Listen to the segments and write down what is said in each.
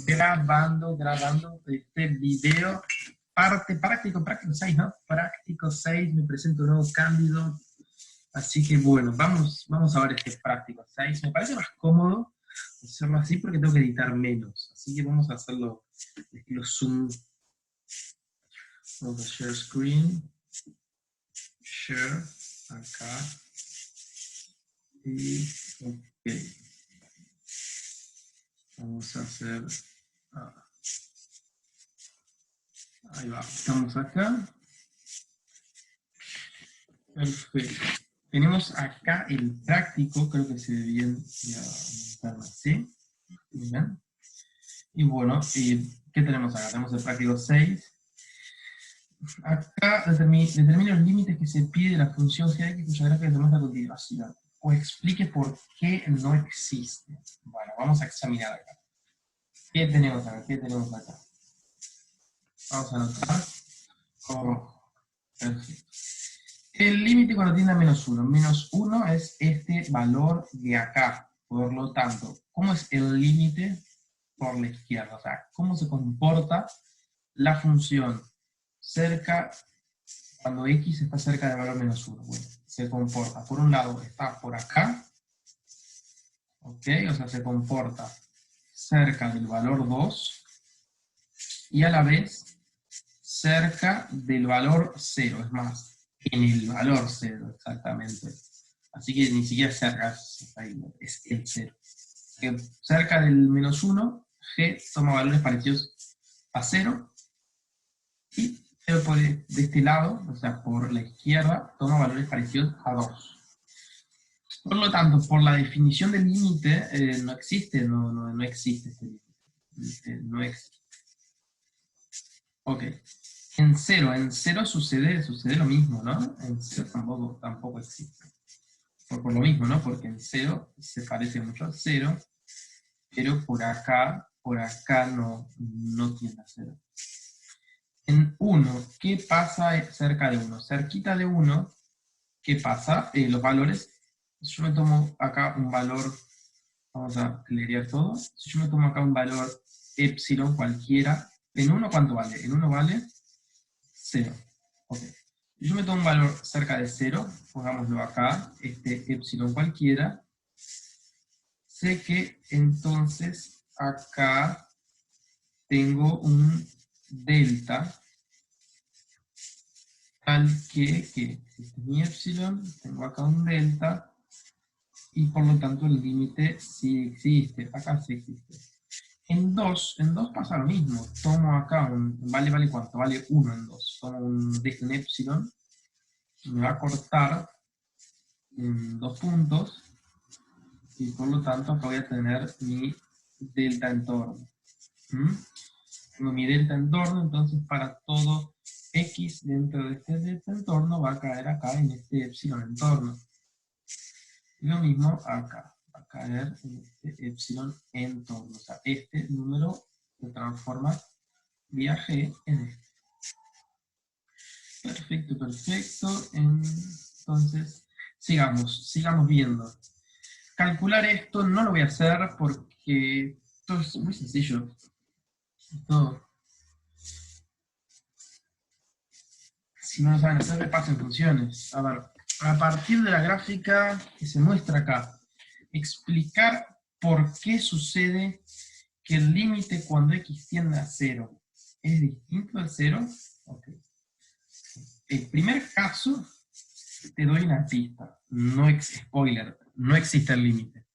grabando este video. Parte práctico 6, ¿no? Práctico 6, me presento nuevo Cándido. Así que bueno, vamos a ver este práctico 6. Me parece más cómodo hacerlo así porque tengo que editar menos. Así que vamos a hacerlo estilo Zoom. Vamos a share screen. Share. Acá. Y ok. Vamos a hacer... ahí va, estamos acá. Perfecto. Tenemos acá el práctico, creo que se ve bien así. Bien. Y bueno, ¿qué tenemos acá? Tenemos el práctico 6. Acá determina los límites que se pide de la función g de x cuya gráfica se muestra a continuación. O explique por qué no existe. Bueno, vamos a examinar acá. ¿Qué tenemos acá? ¿Qué tenemos acá? Vamos a anotar. Oh, perfecto. El límite cuando tiende a menos 1. Menos 1 es este valor de acá. Por lo tanto, ¿cómo es el límite por la izquierda? O sea, ¿cómo se comporta la función cerca, cuando x está cerca del valor menos 1? Bueno, se comporta, por un lado, está por acá, ¿ok? O sea, se comporta cerca del valor 2, y a la vez cerca del valor 0, es más, en el valor 0, exactamente. Así que ni siquiera cerca, es el 0. Cerca del menos 1, g toma valores parecidos a 0, y de este lado, o sea, por la izquierda, toma valores parecidos a 2. Por lo tanto, por la definición del límite, no existe este límite. No existe. Ok. En 0 sucede lo mismo, ¿no? En 0 tampoco existe. Por lo mismo, ¿no? Porque en 0 se parece mucho a 0, pero por acá no tiende a 0. En 1, ¿qué pasa cerca de 1? Cerquita de 1, ¿qué pasa? Los valores, si yo me tomo acá un valor, vamos a leer todo, si yo me tomo acá un valor epsilon cualquiera, ¿en 1 cuánto vale? En 1 vale 0. Ok. Si yo me tomo un valor cerca de 0, pongámoslo acá, este epsilon cualquiera, sé que entonces acá tengo un delta, tal que este es mi epsilon, tengo acá un delta, y por lo tanto el límite sí existe, acá sí existe. En 2 pasa lo mismo, tomo acá vale cuánto, vale 1 en 2, tomo un epsilon, me va a cortar en 2 puntos, y por lo tanto acá voy a tener mi delta entorno. Tengo mi delta entorno, entonces para todo x dentro de este delta entorno va a caer acá en este epsilon entorno. Y lo mismo acá, va a caer en este epsilon entorno. O sea, este número se transforma vía g en este. Perfecto, perfecto. Entonces, sigamos viendo. Calcular esto no lo voy a hacer porque esto es muy sencillo. Esto, si no lo saben hacer, repasen funciones. A ver, a partir de la gráfica que se muestra acá, explicar por qué sucede que el límite cuando x tiende a 0 es distinto al 0. Okay. El primer caso, te doy una pista, spoiler, no existe el límite.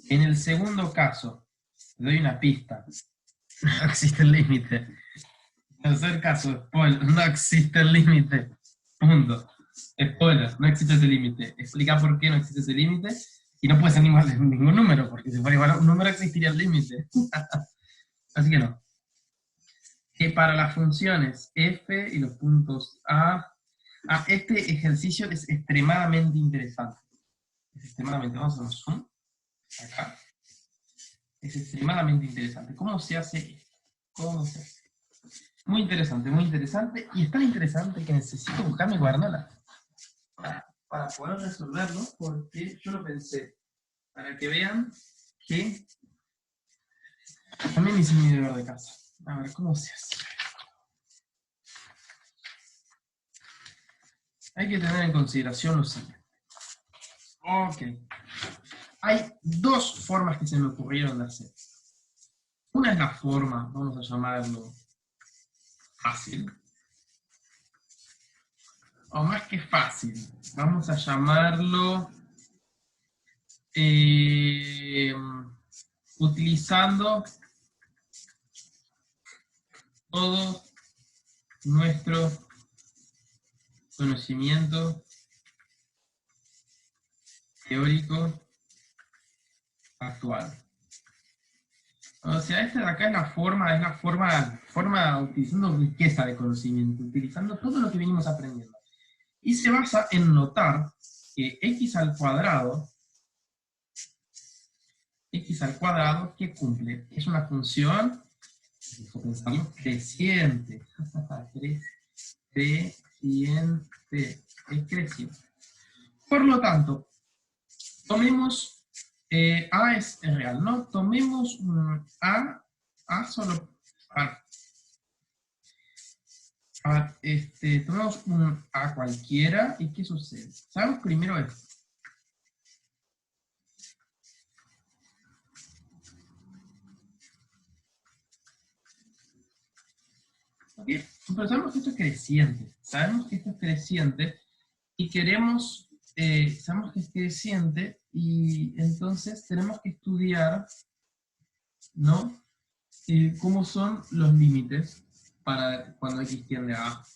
En el segundo caso, te doy una pista, no existe el límite. En el tercer caso, spoiler, no existe el límite. Punto. Spoiler, no existe ese límite. Explica por qué no existe ese límite, y no puede ser ningún número, porque si fuera igual un número existiría el límite. Así que no. Que para las funciones f y los puntos a, este ejercicio es extremadamente interesante. Vamos a hacer zoom acá. Es extremadamente interesante. ¿Cómo se hace esto? ¿Cómo se hace? Muy interesante, y es tan interesante que necesito buscar mi guarnola para poder resolverlo, porque yo lo pensé, para que vean que También hice mi deber de casa. A ver, ¿cómo se hace? Hay que tener en consideración lo siguiente. Ok. Hay dos formas que se me ocurrieron de hacer. Una es la forma, vamos a llamarlo fácil. O más que fácil, vamos a llamarlo utilizando todo nuestro conocimiento teórico actual. O sea, esta de acá es la forma utilizando riqueza de conocimiento, utilizando todo lo que venimos aprendiendo. Y se basa en notar que x al cuadrado, ¿qué cumple? Es una función, dejo pensarlo, creciente. Creciente. Es creciente. Por lo tanto, tomemos, A es real, ¿no? Tomemos un A solo, tomemos un A cualquiera, ¿y qué sucede? Sabemos primero esto. ¿Okay? Pero sabemos que esto es creciente, y queremos, sabemos que es creciente y entonces tenemos que estudiar, ¿no? Cómo son los límites para cuando x tiende a A.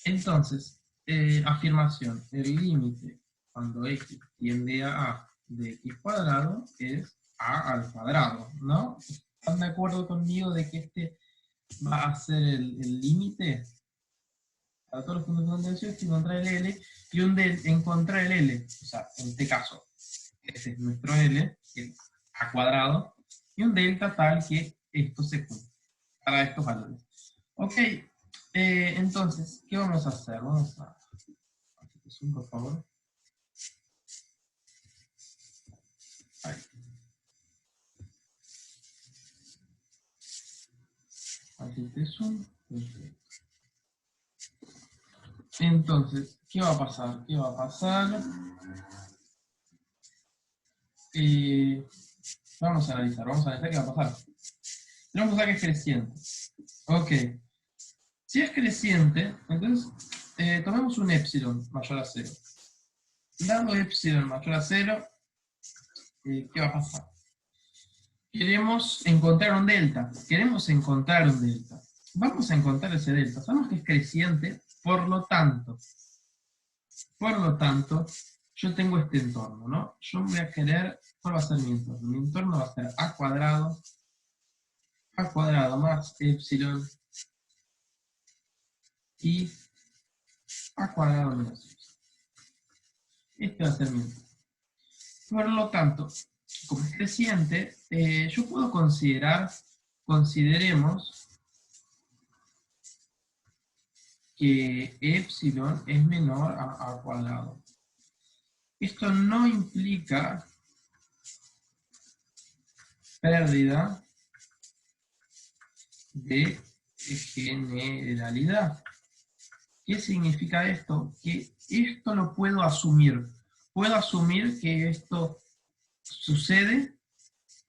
Entonces, afirmación, el límite cuando x tiende a A de x cuadrado es A al cuadrado, ¿no? ¿Están de acuerdo conmigo de que este va a ser el límite? Para todos los puntos de contención, encontrar el L, y un del encontrar el L, o sea, en este caso, ese es nuestro L, que es A cuadrado, y un delta tal que esto se cumple, para estos valores. Ok, entonces, ¿qué vamos a hacer? Vamos a... Zoom, por favor. Ahí. Aquí te zoom. Entonces, ¿qué va a pasar? ¿Qué va a pasar? Vamos a analizar qué va a pasar. Tenemos que es creciente. Ok. Si es creciente, entonces tomemos un epsilon mayor a 0. Dado epsilon mayor a 0, ¿qué va a pasar? Queremos encontrar un delta. Vamos a encontrar ese delta. Sabemos que es creciente, por lo tanto, yo tengo este entorno, ¿no? Yo voy a querer, ¿cuál va a ser mi entorno? Mi entorno va a ser a cuadrado más epsilon y a cuadrado menos epsilon. Este va a ser mi entorno. Por lo tanto, como es creciente, yo puedo consideremos que epsilon es menor a A cuadrado. Esto no implica pérdida de generalidad. ¿Qué significa esto? Que esto lo puedo asumir. Puedo asumir que esto sucede,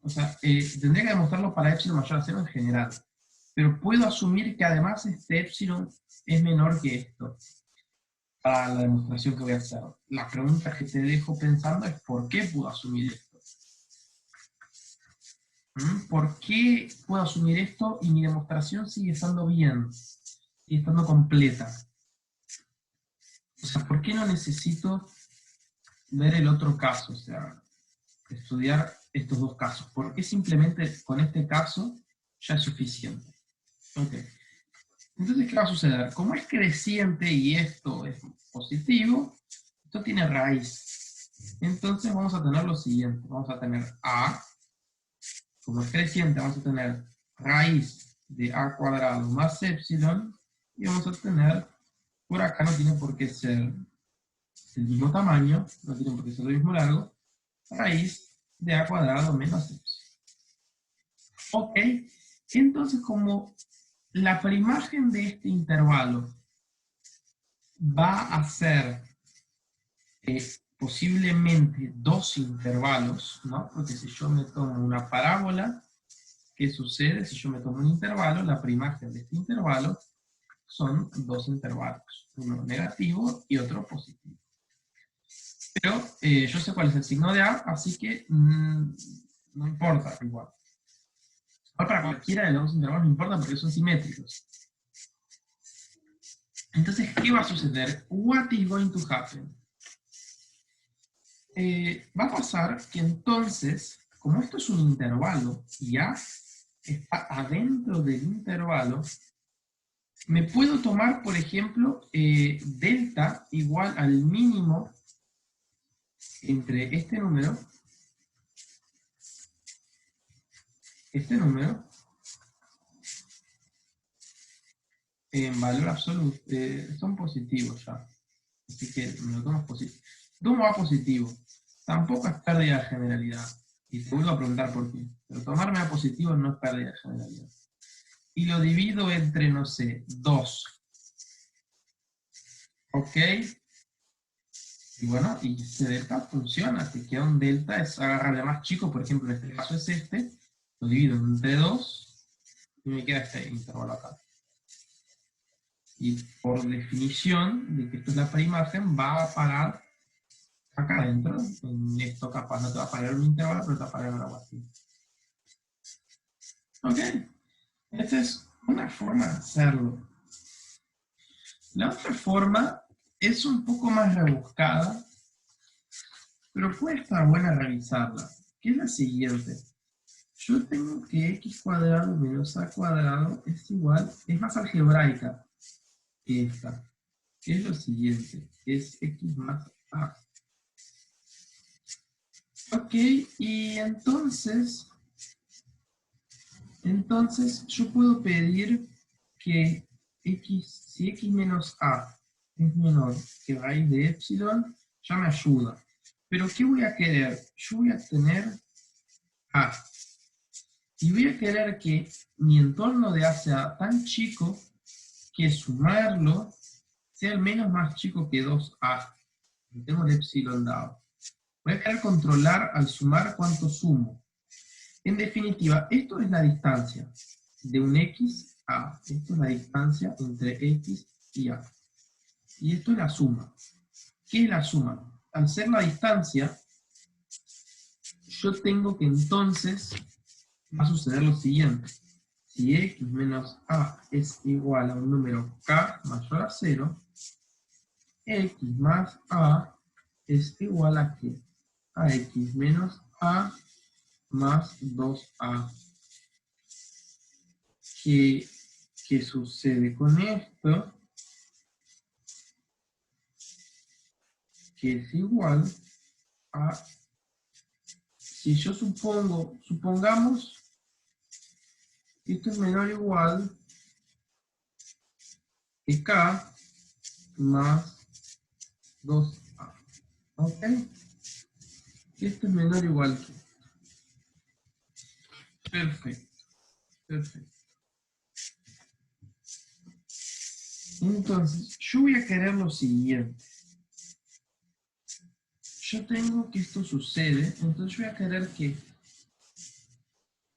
o sea, tendría que demostrarlo para epsilon mayor a 0 en general, pero puedo asumir que además este epsilon es menor que esto, para la demostración que voy a hacer. La pregunta que te dejo pensando es ¿por qué puedo asumir esto? ¿Por qué puedo asumir esto y mi demostración sigue estando bien, sigue estando completa? O sea, ¿por qué no necesito ver el otro caso? O sea, estudiar estos dos casos. ¿Por qué simplemente con este caso ya es suficiente? Ok. Entonces, ¿qué va a suceder? Como es creciente y esto es positivo, esto tiene raíz. Entonces vamos a tener lo siguiente. Vamos a tener A, como es creciente, vamos a tener raíz de A cuadrado más epsilon, y vamos a tener, por acá no tiene por qué ser el mismo tamaño, no tiene por qué ser el mismo largo, raíz de A cuadrado menos epsilon. Ok, entonces como la preimagen de este intervalo va a ser posiblemente dos intervalos, ¿no? Porque si yo me tomo una parábola, ¿qué sucede? Si yo me tomo un intervalo, la preimagen de este intervalo son dos intervalos, uno negativo y otro positivo. Pero yo sé cuál es el signo de A, así que no importa igual. Ahora para cualquiera de los dos intervalos no importa porque son simétricos. Entonces, ¿qué va a suceder? What is going to happen? Va a pasar que entonces, como esto es un intervalo y A está adentro del intervalo, me puedo tomar, por ejemplo, delta igual al mínimo entre este número, en valor absoluto, son positivos ya. Así que me lo tomo positivo. Tomo A positivo. Tampoco es pérdida de generalidad. Y te vuelvo a preguntar por qué. Pero tomarme A positivo no es pérdida de generalidad. Y lo divido entre, no sé, 2. ¿Ok? Y bueno, y ese delta funciona. Te queda un delta, es agarrarle más chico, por ejemplo, en este caso es este. Lo divido entre 2 y me queda este intervalo acá. Y por definición de que esto es la preimagen, va a parar acá adentro. En esto capaz no te va a parar un intervalo, pero te va a parar algo así. ¿Ok? Esta es una forma de hacerlo. La otra forma es un poco más rebuscada, pero puede estar buena revisarla, que es la siguiente. Yo tengo que x cuadrado menos a cuadrado es igual, es más algebraica que esta, que es lo siguiente, es x más a. Ok, y entonces yo puedo pedir que si x menos a es menor que raíz de epsilon, ya me ayuda. Pero ¿qué voy a querer? Yo voy a tener a. Y voy a querer que mi entorno de A sea tan chico que sumarlo sea al menos más chico que 2a. Tengo el epsilon dado. Voy a querer controlar al sumar cuánto sumo. En definitiva, esto es la distancia de un x a. Esto es la distancia entre x y a. Y esto es la suma. ¿Qué es la suma? Al ser la distancia, yo tengo que entonces, va a suceder lo siguiente. Si x menos a es igual a un número k mayor a 0, x más a es igual a ¿qué? A x menos a más 2a. ¿Qué sucede con esto? Que es igual a, si yo supongamos que esto es menor o igual que k más 2a. ¿Ok? Esto es menor o igual que. Perfecto, perfecto. Entonces, yo voy a querer lo siguiente. Yo tengo que esto sucede, entonces yo voy a querer que,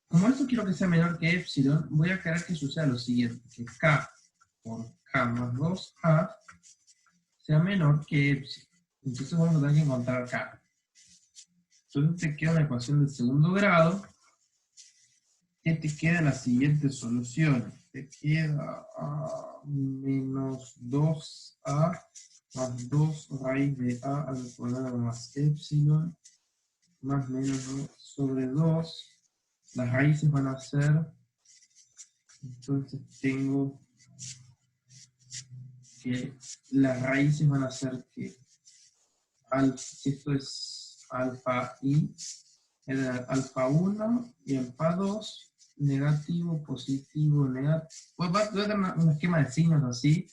como esto quiero que sea menor que epsilon, voy a querer que suceda lo siguiente, que k por k más 2a sea menor que epsilon. Entonces vamos a tener que encontrar k. Entonces te queda una ecuación de segundo grado, que te queda la siguiente solución. Te queda menos 2a más 2 raíz de a al cuadrado más epsilon más menos 2 sobre 2. Las raíces van a ser, entonces tengo que las raíces van a ser que si esto es alfa i, era alfa 1 y alfa 2, negativo, positivo, negativo. Pues voy a tener un esquema de signos así,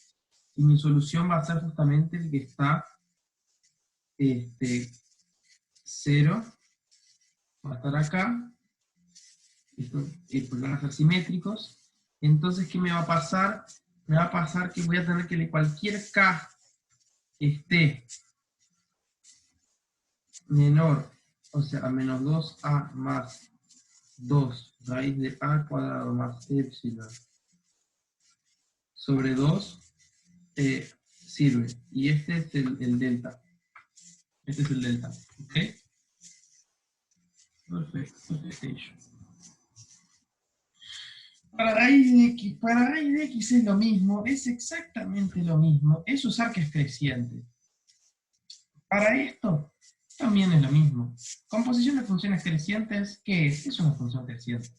y mi solución va a ser justamente el que está 0, va a estar acá, Porque van a ser simétricos. Entonces, ¿qué me va a pasar? Me va a pasar que voy a tener que cualquier k esté menor, o sea, a menos 2a más 2 raíz de a cuadrado más epsilon sobre 2 sirve. Y este es el delta. Este es el delta. ¿Ok? Perfecto. Para raíz de x es lo mismo, es exactamente lo mismo, es usar que es creciente. Para esto también es lo mismo. Composición de funciones crecientes, ¿qué es? Es una función creciente.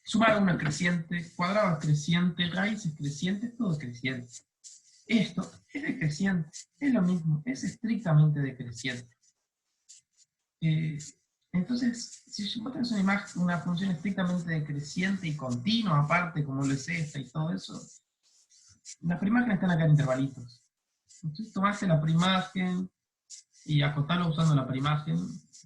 Sumar una creciente, cuadrado es creciente, raíces crecientes, todo es creciente. Esto es decreciente, es lo mismo, es estrictamente decreciente. Entonces, si vos tenés una función estrictamente decreciente y continua, aparte, como lo es esta y todo eso, las primágenes están acá en intervalitos. Entonces tomaste la primágen y acotarlo usando la primágen.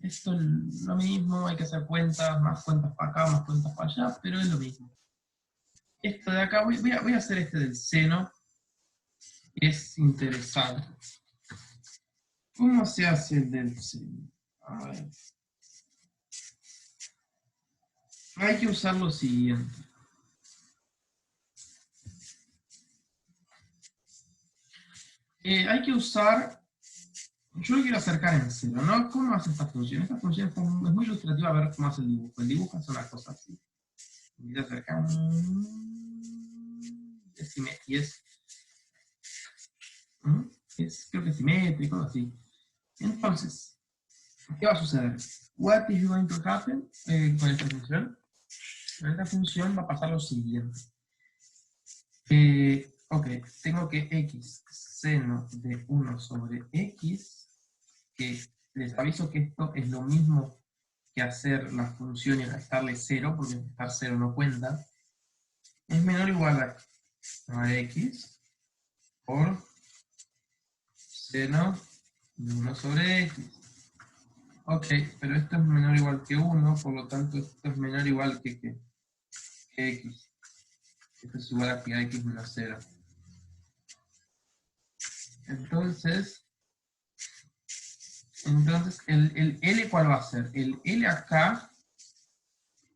Esto es lo mismo, hay que hacer cuentas, más cuentas para acá, más cuentas para allá, pero es lo mismo. Esto de acá, voy a hacer este del seno, que es interesante. ¿Cómo se hace el del seno? A ver. Hay que usar lo siguiente. Hay que usar, yo lo quiero acercar en cero, ¿no? ¿Cómo hace esta función? Esta función es muy ilustrativa a ver cómo hace el dibujo. El dibujo es una cosa así. Voy a acercar. Y creo que es simétrico, así. Entonces, ¿qué va a suceder? What is going to happen con esta función? Con esta función va a pasar lo siguiente. Ok, tengo que x seno de 1 sobre x, que les aviso que esto es lo mismo que hacer la función y restarle 0, porque restar 0 no cuenta, es menor o igual a x por seno de 1 sobre x. Ok, pero esto es menor o igual que 1, por lo tanto esto es menor o igual que x. Esto es igual a que x menos 0. Entonces el L, ¿cuál va a ser? El L acá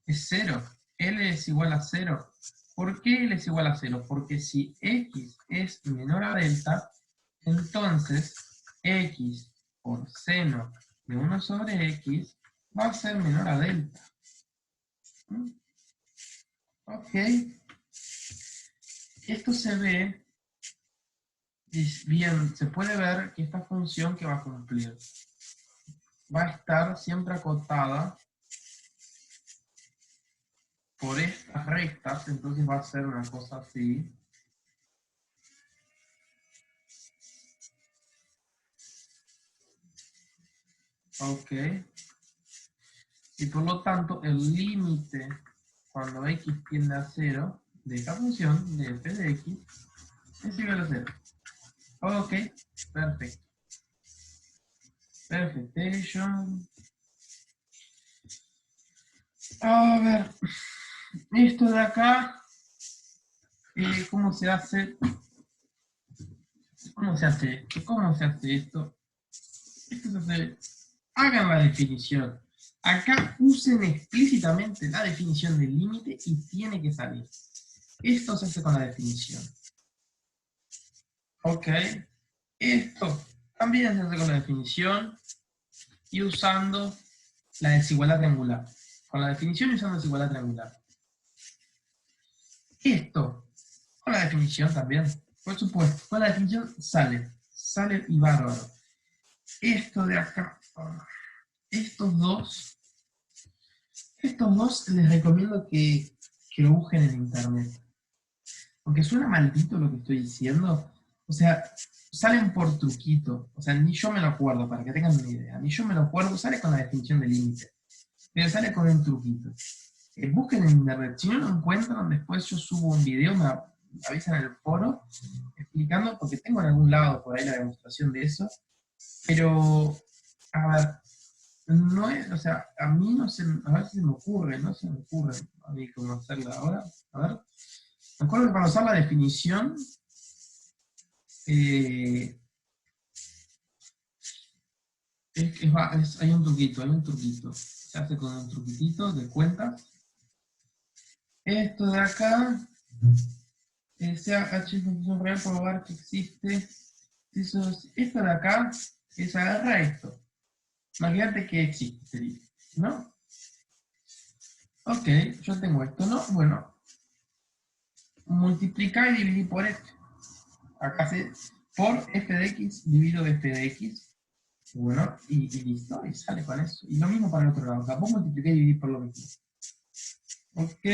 es 0. L es igual a 0. ¿Por qué L es igual a 0? Porque si x es menor a delta, entonces x por seno de 1 sobre x va a ser menor a delta. Ok. Esto se ve bien, se puede ver que esta función que va a cumplir va a estar siempre acotada por estas rectas, entonces va a ser una cosa así. Ok. Y por lo tanto, el límite cuando x tiende a 0 de esta función, de f de x, es igual a 0. Ok, perfecto. Perfectation. A ver, esto de acá, ¿cómo se hace? ¿Cómo se hace esto? ¿Cómo se hace esto? Esto se hace, hagan la definición. Acá usen explícitamente la definición del límite y tiene que salir. Esto se hace con la definición. Ok. Esto también se hace con la definición y usando la desigualdad triangular. Con la definición y usando desigualdad triangular. Esto, con la definición también. Por supuesto, con la definición sale. Sale y bárbaro. Esto de acá, estos dos les recomiendo que lo busquen en internet. Porque suena maldito lo que estoy diciendo. O sea, salen por truquito. O sea, ni yo me lo acuerdo, para que tengan una idea. Ni yo me lo acuerdo, sale con la definición de límite. Pero sale con un truquito. Busquen en internet. Si no lo encuentran, después yo subo un video, me avisan en el foro, explicando, porque tengo en algún lado por ahí la demostración de eso. Pero, a ver, no es, o sea, a mí no se, a ver si se me ocurre, no se me ocurre a mí cómo hacerla ahora. A ver, me acuerdo que para usar la definición, eh, hay un truquito. Se hace con un truquitito de cuentas. Esto de acá, sea h es una función real por lugar que existe. Esto de acá es agarrar esto. Imagínate que existe, ¿no? Ok, yo tengo esto, ¿no? Bueno, multiplicar y dividir por f. Acá se por f de x dividido de f de x. Bueno, y listo, y sale con eso. Y lo mismo para el otro lado. Acá vos multiplicar y dividir por lo mismo. Ok.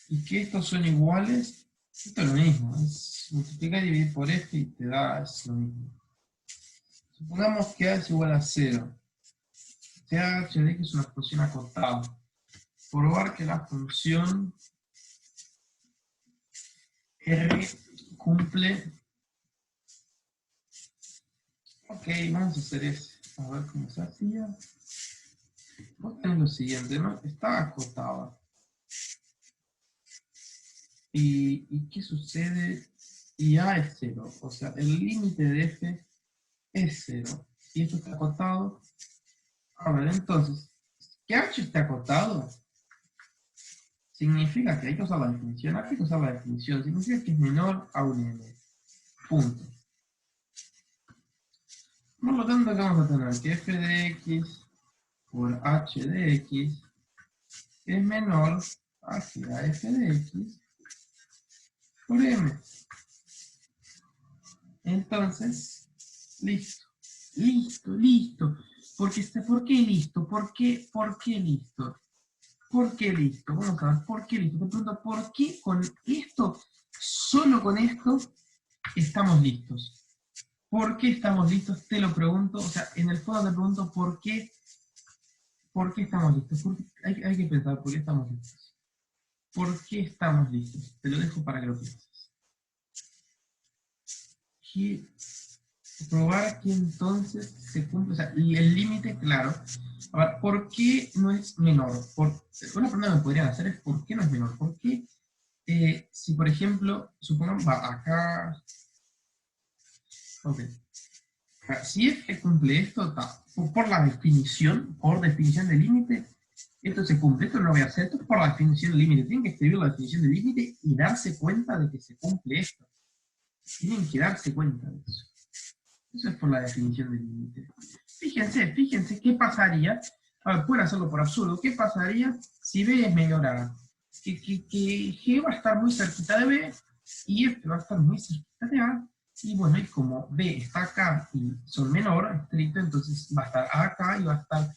Y que estos son iguales. Esto es lo mismo. Es multiplicar y dividir por f y te da es lo mismo. Supongamos que a es igual a 0. h de x es una función acotada. Probar que la función R cumple. Ok, vamos a hacer eso. A ver cómo se hacía. Vos tenés lo siguiente, ¿no? Está acotada. ¿Y qué sucede? Y A es 0. O sea, el límite de F es 0. Y esto está acotado. A ver, entonces, que H esté acotado significa que hay que usar la definición. Hay que usar la definición. Significa que es menor a un M. Punto. Por lo tanto, ¿qué vamos a tener? Que f de x por h de x es menor a que a f de x por m. Entonces, listo. Listo, listo. ¿Por qué listo? ¿Por qué listo? ¿Por qué listo? Vamos a ver, ¿por qué listo? Te pregunto, ¿por qué con esto, solo con esto, estamos listos? ¿Por qué estamos listos? Te lo pregunto. O sea, en el fondo te pregunto, ¿por qué estamos listos? Hay que pensar, ¿por qué estamos listos? ¿Por qué estamos listos? Te lo dejo para que lo pienses. Probar que entonces se cumple, o sea, el límite, claro. A ver, ¿por qué no es menor? Una pregunta que me podrían hacer es ¿por qué no es menor? ¿Por qué si, por ejemplo, supongamos, va acá, ok, si f cumple esto, por definición de límite, esto se cumple, esto no lo voy a hacer, esto es por la definición de límite. Tienen que escribir la definición de límite y darse cuenta de que se cumple esto. Tienen que darse cuenta de eso. Eso es por la definición de límite. Fíjense qué pasaría, a ver, pueden hacerlo por absurdo, qué pasaría si B es menor a A. Que G va a estar muy cerquita de B y F va a estar muy cerquita de A. Y bueno, y como B está acá y son menor, estricto, entonces va a estar A acá y va a estar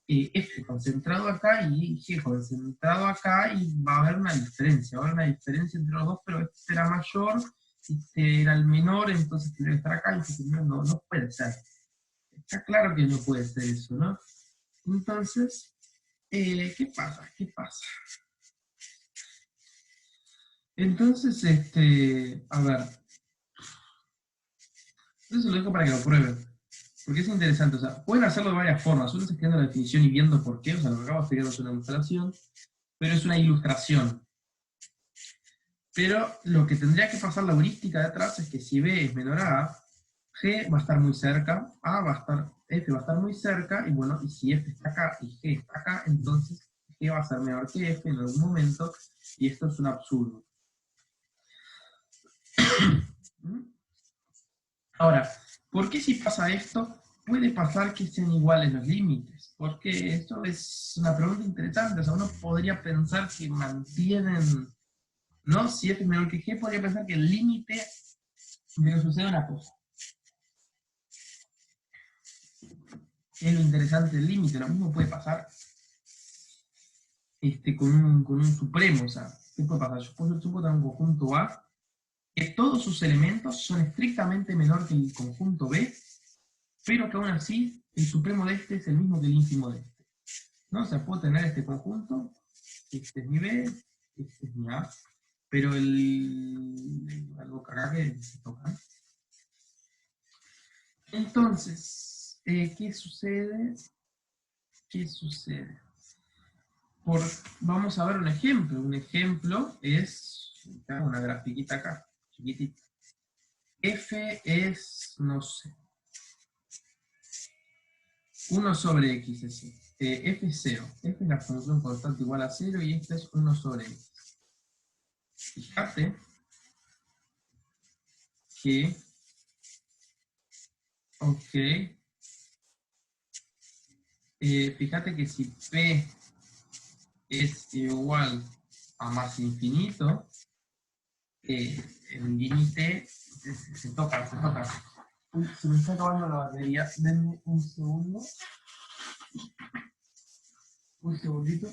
F concentrado acá y G concentrado acá y va a haber una diferencia. Va a haber una diferencia entre los dos, pero este será mayor, este era el menor, entonces tiene que estar acá y este no puede ser. Está claro que no puede ser eso, ¿no? Entonces, ¿qué pasa? ¿Qué pasa? Entonces, a ver, eso lo dejo para que lo prueben, porque es interesante, o sea, pueden hacerlo de varias formas, uno está escribiendo la definición y viendo por qué, o sea, lo que acabo de explicar es una demostración, pero es una ilustración. Pero lo que tendría que pasar la heurística de atrás es que si B es menor a A, G va a estar muy cerca, F va a estar muy cerca, y bueno, y si F está acá y G está acá, entonces G va a ser menor que F en algún momento, y esto es un absurdo. Ahora, ¿por qué si pasa esto? Puede pasar que sean iguales los límites, porque esto es una pregunta interesante, o sea, uno podría pensar que mantienen, ¿no? Si F es menor que G, podría pensar que el límite de que sucede una cosa. Es lo interesante del límite, lo mismo puede pasar con un supremo, o sea, ¿qué puede pasar? Yo puedo tener un conjunto A, que todos sus elementos son estrictamente menor que el conjunto B, pero que aún así el supremo de este es el mismo que el ínfimo de este. ¿No? O sea, puedo tener este conjunto, este es mi B, este es mi A, pero algo que acá que se toca. Entonces, ¿qué sucede? ¿Qué sucede? Vamos a ver un ejemplo. Un ejemplo es una grafiquita acá, chiquitita. F es, no sé, 1 sobre x es f es 0. F es la función constante igual a 0 y esta es 1 sobre x. Fíjate que, ok, fíjate que si P es igual a más infinito, el límite se toca, se toca. Uy, se me está acabando la batería. Denme un segundo. Un segundito.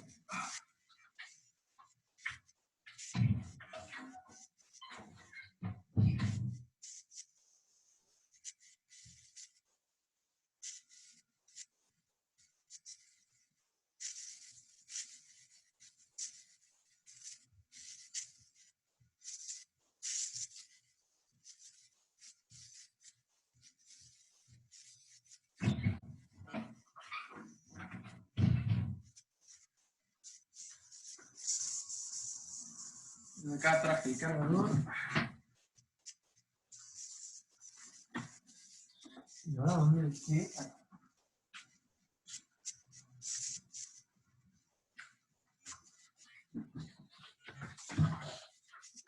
Acá traje el cargador. Y ahora, ¿dónde dejé?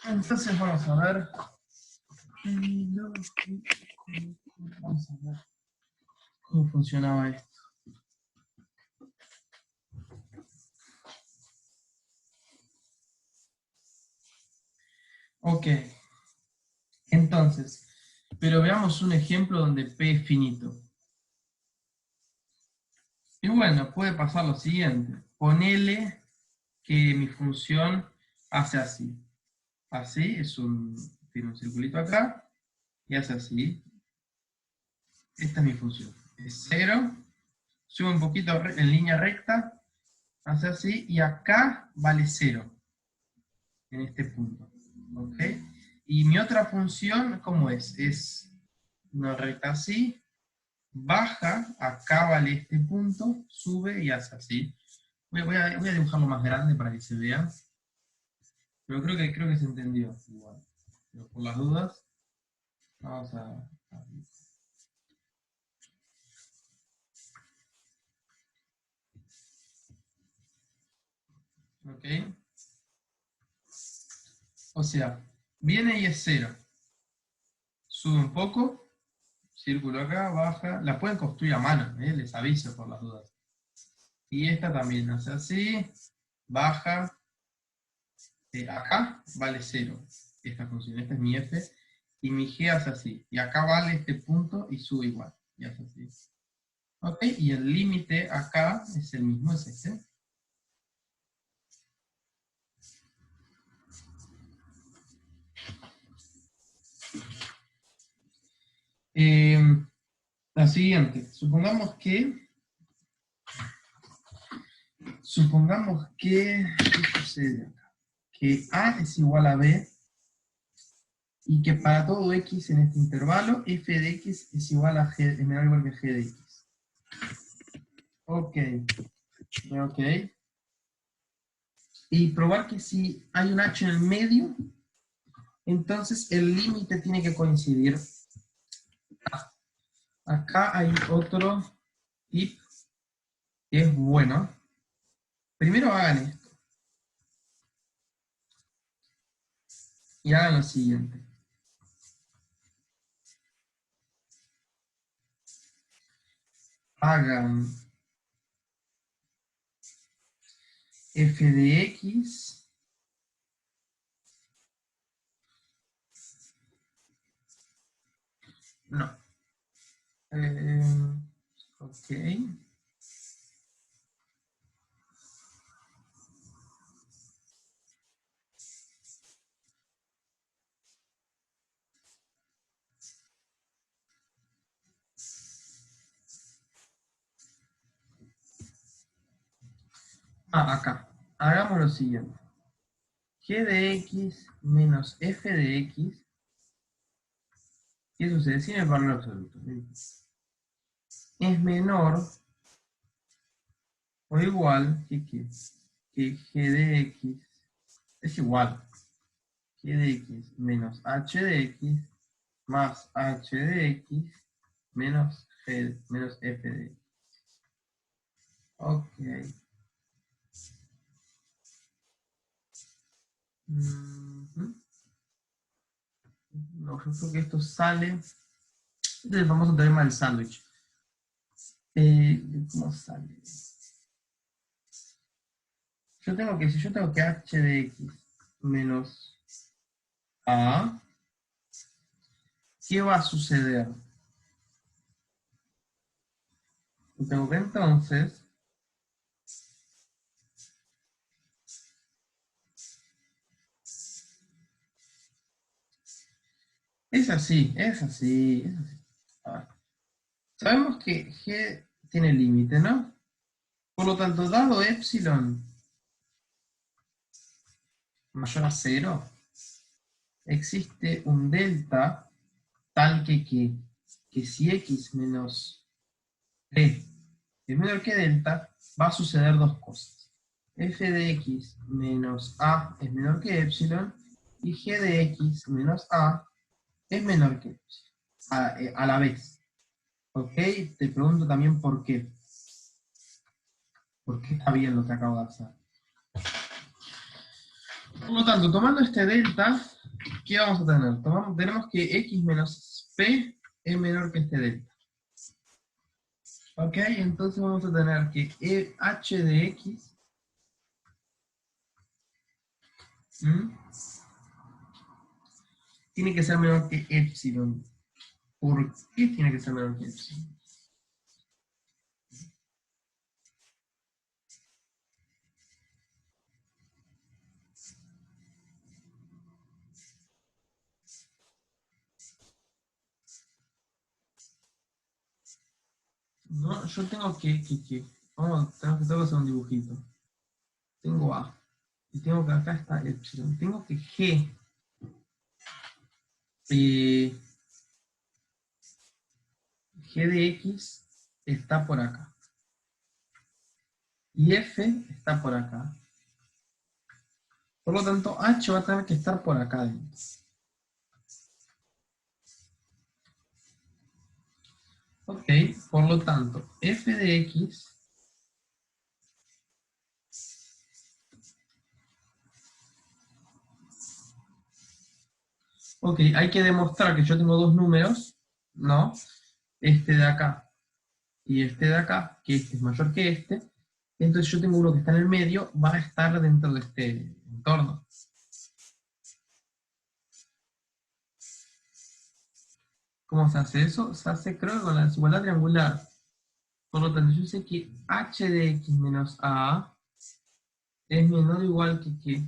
Entonces vamos a ver. Vamos a ver cómo funcionaba esto. Ok. Entonces, pero veamos un ejemplo donde P es finito. Y bueno, puede pasar lo siguiente. Ponele que mi función hace así. Así, tiene un circulito acá, y hace así. Esta es mi función. Es 0, sube un poquito en línea recta, hace así, y acá vale 0, en este punto. ¿Ok? Y mi otra función, ¿cómo es? Es una recta así, baja, acá vale este punto, sube y hace así. Voy a dibujarlo más grande para que se vea. Pero creo que se entendió igual. Pero por las dudas, vamos a ¿ok? O sea, viene y es 0. Sube un poco, círculo acá, baja. La pueden construir a mano, les aviso por las dudas. Y esta también hace así, baja. Acá vale 0 esta función, esta es mi f. Y mi g hace así. Y acá vale este punto y sube igual. Y hace así. ¿Ok? Y el límite acá es el mismo, es este. La siguiente, ¿qué sucede acá? Que A es igual a B y que para todo X en este intervalo, f de X es igual a G, es menor o igual que G de X. Ok, ok. Y probar que si hay un H en el medio, entonces el límite tiene que coincidir. Acá hay otro tip que es bueno. Primero hagan esto. Y hagan lo siguiente. Hagan f de x no. Ok. Acá. Hagamos lo siguiente. G de x menos f de x ¿Qué sucede? Sin el valor absoluto. Es menor o igual que ¿qué? Que g de x es igual g de x menos h de x más h de x menos f de x. Ok. Mhm. No, yo creo que esto sale. Este es el famoso teorema del sándwich. ¿Cómo sale? Si yo tengo que h de x menos a, ¿qué va a suceder? Yo tengo que entonces es así, es así, es así. A ver, sabemos que g tiene límite, ¿no? Por lo tanto, dado epsilon mayor a 0, existe un delta tal que si x menos b es menor que delta, va a suceder dos cosas. F de x menos a es menor que epsilon y g de x menos a es menor que epsilon. A la vez. ¿Ok? Te pregunto también por qué. ¿Por qué está bien lo que acabo de hacer? Por lo tanto, tomando este delta, ¿qué vamos a tener? Tenemos que x menos p es menor que este delta. ¿Ok? Entonces vamos a tener que h de x tiene que ser menor que epsilon. ¿Por qué tiene que ser menor que epsilon? No, yo tengo tengo que hacer un dibujito. Tengo A. Y tengo que acá está epsilon. Tengo que G. eh, G de X está por acá. Y F está por acá. Por lo tanto, H va a tener que estar por acá dentro. Ok, por lo tanto, F de X ok, hay que demostrar que yo tengo dos números, ¿no? Este de acá y este de acá, que este es mayor que este. Entonces yo tengo uno que está en el medio, va a estar dentro de este entorno. ¿Cómo se hace eso? Se hace, creo, con la desigualdad triangular. Por lo tanto, yo sé que h de x menos a es menor o igual que ¿qué?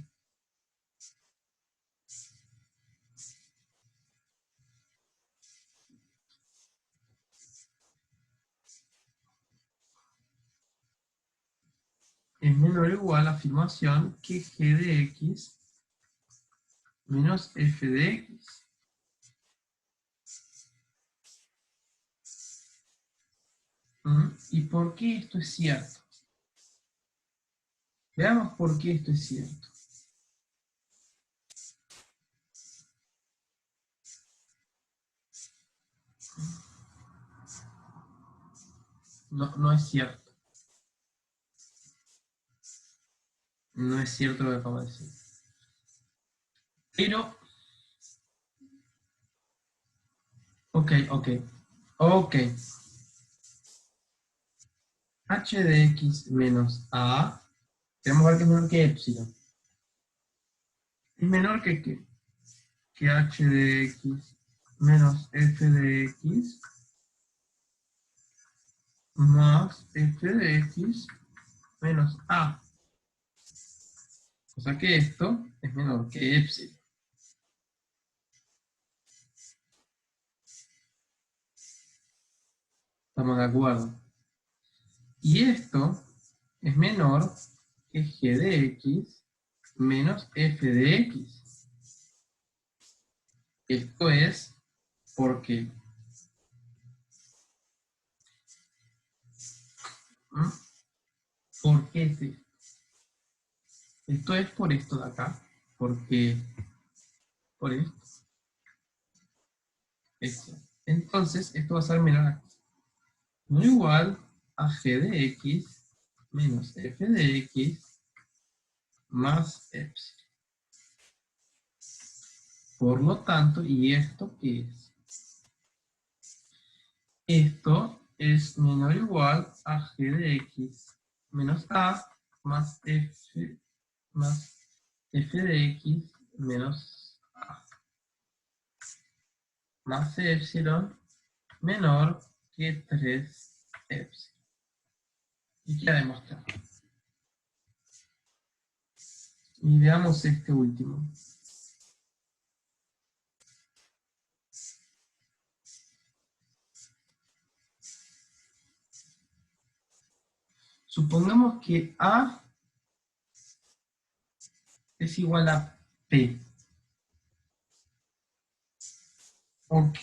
Es menor o igual a afirmación que g de x menos f de x. ¿Y por qué esto es cierto? Veamos por qué esto es cierto. No, no es cierto. No es cierto lo que acabo de decir. Pero, ok, ok. Ok. H de x menos a, tenemos que ver que es menor que epsilon. Es menor que ¿qué? Que h de x menos f de x más f de x menos a. O sea que esto es menor que epsilon. ¿Estamos de acuerdo? Y esto es menor que g de x menos f de x. Esto es ¿Por qué? ¿Mm? ¿Por qué es esto? Esto es por esto de acá. Porque, por esto. Entonces, esto va a ser menor a no igual a g de x menos f de x más epsilon. Por lo tanto, ¿y esto qué es? Esto es menor o igual a g de x menos a más f de x menos a más epsilon menor que 3 epsilon. Y queda demostrado. Y veamos este último. Supongamos que A es igual a P. Ok.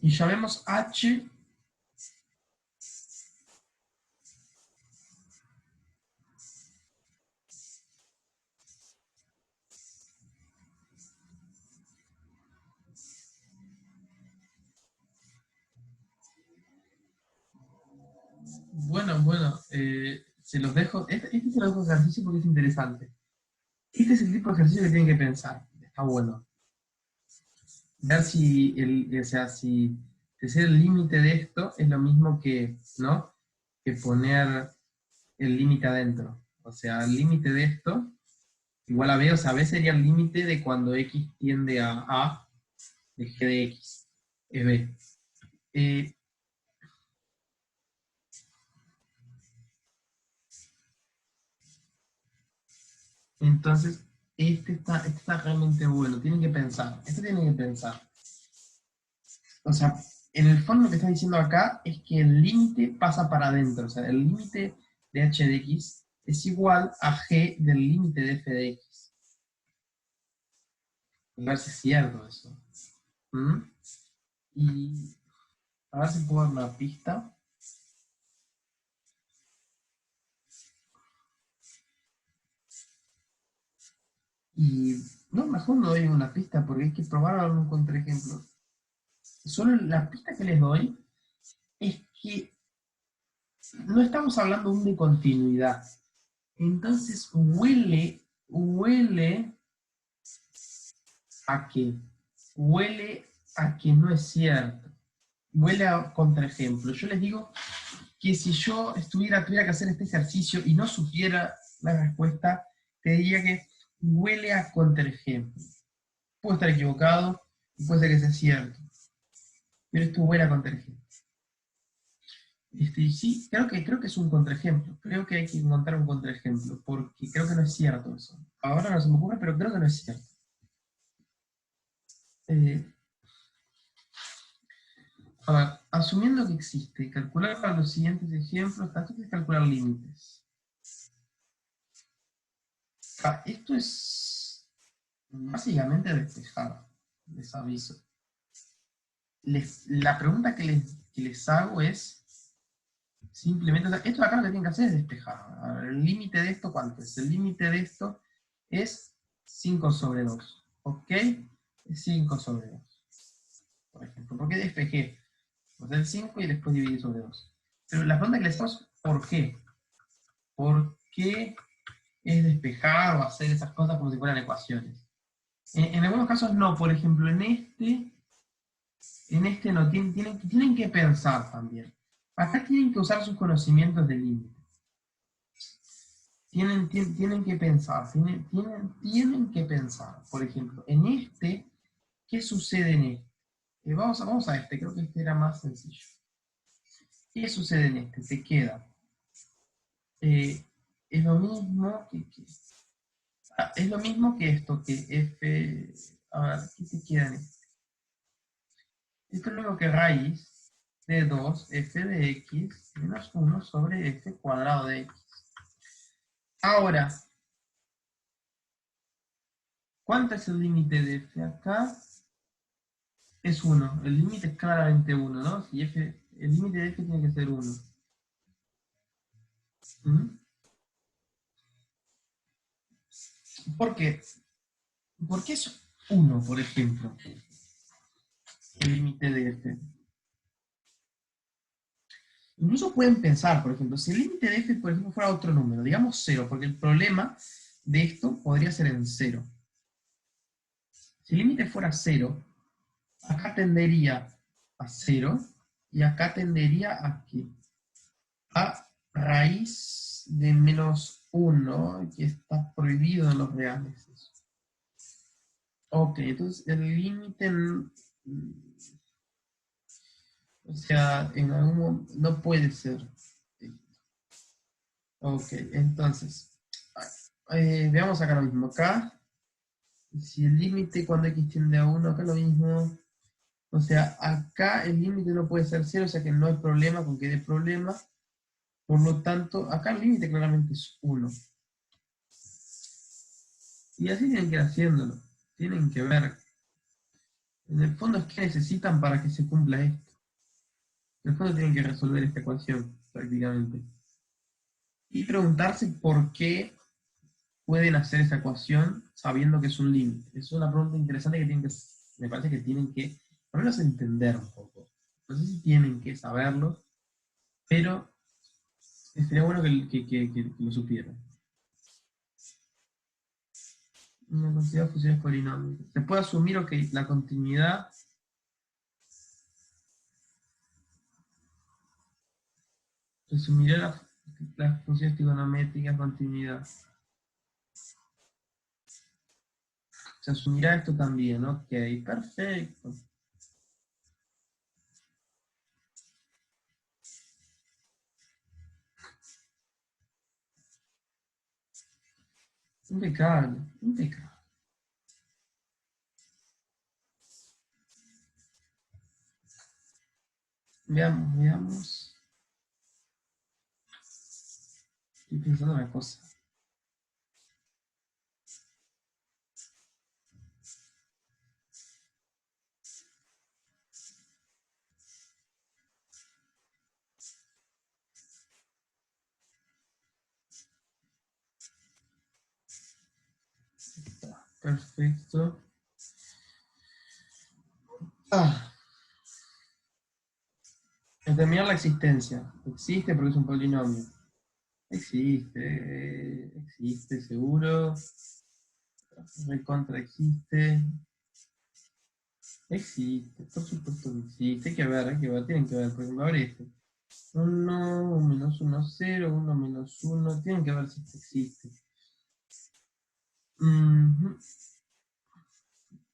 Y llamemos H. Bueno, se los dejo. Este se los dejo ejercicio porque es interesante. Este es el tipo de ejercicio que tienen que pensar. Está bueno. Ver si o sea, si ser el límite de esto es lo mismo que, ¿no? Que poner el límite adentro. O sea, el límite de esto igual a B, o sea, B sería el límite de cuando X tiende a de G de X. Es B. Eh, entonces, este está realmente bueno. Tienen que pensar. Esto tienen que pensar. O sea, en el fondo lo que está diciendo acá es que el límite pasa para adentro. O sea, el límite de h de x es igual a g del límite de f de x. A ver si es cierto eso. ¿Mm? Y a ver si puedo dar una pista. Y no, mejor no doy una pista porque hay que probar algún contraejemplo. Solo la pista que les doy es que no estamos hablando aún de continuidad. Entonces huele a que, huele a que no es cierto. Huele a contraejemplo. Yo les digo que si yo tuviera que hacer este ejercicio y no supiera la respuesta, te diría que huele a contraejemplo. Puedo estar equivocado y puede ser que sea cierto, pero esto huele a contraejemplo. Sí, creo que es un contraejemplo. Creo que hay que encontrar un contraejemplo, porque creo que no es cierto eso. Ahora no se me ocurre, pero creo que no es cierto. Eh, a ver, asumiendo que existe, calcular para los siguientes ejemplos, esto es calcular límites. Esto es básicamente despejar, les aviso. La pregunta que les hago es simplemente, o sea, esto acá lo que tienen que hacer es despejar. A ver, el límite de esto, ¿cuánto es? El límite de esto es 5 sobre 2, ¿ok? Es 5 sobre 2, por ejemplo. ¿Por qué despejé? Pues el 5 y después dividí sobre 2. Pero la pregunta que les hago es, ¿por qué? ¿Por qué es despejar o hacer esas cosas como si fueran ecuaciones? En algunos casos no, por ejemplo, en este no, tienen que pensar también. Acá tienen que usar sus conocimientos de límite. Tienen que pensar, tienen que pensar. Por ejemplo, en este, ¿qué sucede en este? Vamos a este, creo que este era más sencillo. ¿Qué sucede en este? Te queda. Es lo mismo es lo mismo que esto, que f. A ver, ¿qué te queda en este? Esto es lo mismo que raíz de 2 f de x menos 1 sobre f cuadrado de x. Ahora, ¿Cuánto es el límite de f? Acá es 1. El límite es claramente 1, ¿no? Si f, el límite de f tiene que ser 1. ¿Mm? ¿Por qué? ¿Por qué es 1, por ejemplo? El límite de f. Incluso pueden pensar, por ejemplo, si el límite de f, por ejemplo, fuera otro número, digamos 0, porque el problema de esto podría ser en 0. Si el límite fuera 0, acá tendería a 0 y acá tendería a ¿qué? A raíz de menos 1, que está prohibido en los reales. Ok, entonces el límite, o sea, en algún momento no puede ser. Ok, entonces, veamos acá lo mismo. Acá, si el límite cuando x tiende a 1, acá lo mismo. O sea, acá el límite no puede ser 0, o sea que no hay problema con que dé problema. Por lo tanto, acá el límite claramente es 1. Y así tienen que ir haciéndolo. Tienen que ver. En el fondo es que necesitan para que se cumpla esto. En el fondo tienen que resolver esta ecuación, prácticamente. Y preguntarse por qué pueden hacer esa ecuación sabiendo que es un límite. Es una pregunta interesante que tienen que, me parece que tienen que, al menos entender un poco. No sé si tienen que saberlo, pero sería bueno que lo supieran. Una cantidad de funciones polinómicas. Se puede asumir que la continuidad resumirá las funciones trigonométricas continuidad. Se asumirá esto también, ok, perfecto. Impecable, impecable. Veamos, veamos. Estoy pensando una cosa. Perfecto. Ah, determinar la existencia. Existe porque es un polinomio. Existe, seguro. Recontra existe. Existe, por supuesto que existe. Hay que ver, tienen que ver. Por ejemplo, a ver este. 1, menos 1, 0, 1 menos 1. Tienen que ver si esto existe. Ujú.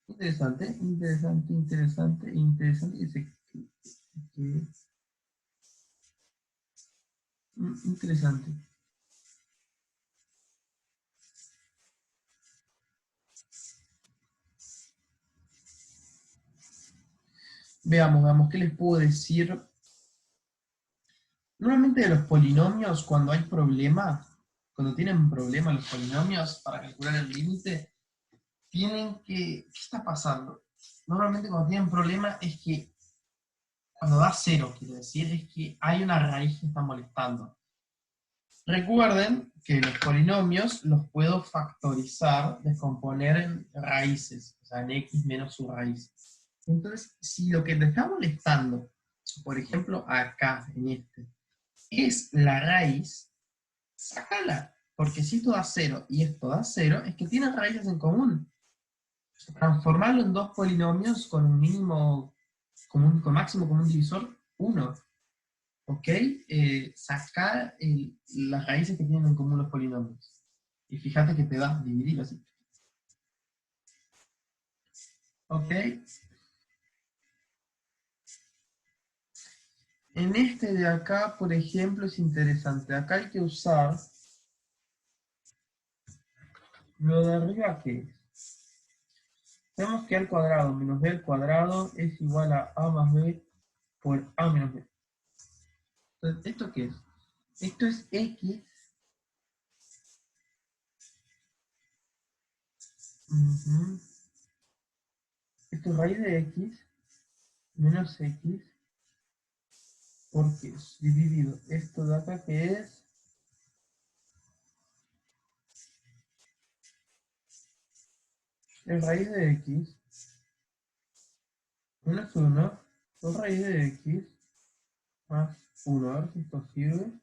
Interesante, interesante, interesante, interesante. Interesante. Veamos, veamos, ¿qué les puedo decir? Normalmente de los polinomios, cuando hay problema, cuando tienen problema los polinomios para calcular el límite, tienen que... ¿Qué está pasando? Normalmente cuando tienen problema es que cuando da cero, quiero decir, es que hay una raíz que está molestando. Recuerden que los polinomios los puedo factorizar, descomponer en raíces, o sea, en x menos su raíz. Entonces, si lo que te está molestando, por ejemplo, acá, en este, es la raíz, sácala. Porque si esto da cero y esto da cero, es que tienen raíces en común. Transformarlo en dos polinomios con un mínimo común, con máximo común divisor, 1. ¿Ok? Sacar las raíces que tienen en común los polinomios. Y fíjate que te da dividir así. ¿Ok? En este de acá, por ejemplo, es interesante. Acá hay que usar lo de arriba, ¿qué es? Tenemos que a al cuadrado menos b al cuadrado es igual a más b por a menos b. Entonces, ¿esto qué es? Esto es x Ujú. Esto es raíz de x menos x porque es dividido esto de acá que es el raíz de x menos 1 por raíz de x más 1. A ver si esto sirve.